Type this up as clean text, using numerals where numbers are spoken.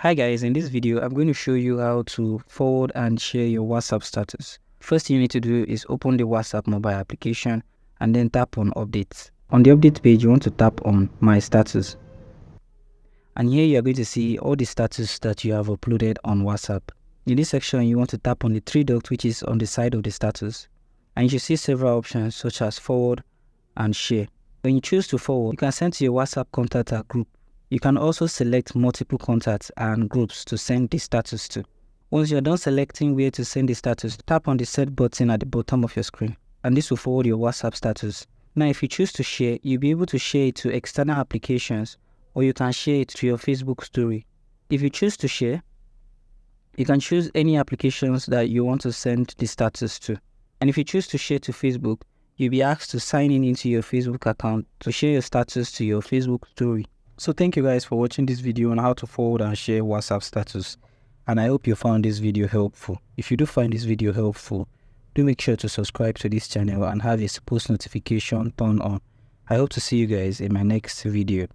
Hi guys, in this video I'm going to show you how to forward and share your WhatsApp status. First thing you need to do is open the WhatsApp mobile application and then tap on updates. On the update page you want to tap on my status. And here you are going to see all the status that you have uploaded on WhatsApp. In this section you want to tap on the three dots which is on the side of the status. And you should see several options such as forward and share. When you choose to forward, you can send to your WhatsApp contact or group. You can also select multiple contacts and groups to send the status to. Once you're done selecting where to send the status, tap on the set button at the bottom of your screen and this will forward your WhatsApp status. Now if you choose to share, you'll be able to share it to external applications or you can share it to your Facebook story. If you choose to share, you can choose any applications that you want to send the status to. And if you choose to share to Facebook, you'll be asked to sign in into your Facebook account to share your status to your Facebook story. So thank you guys for watching this video on how to forward and share WhatsApp status. And I hope you found this video helpful. If you do find this video helpful, do make sure to subscribe to this channel and have your post notification turned on. I hope to see you guys in my next video.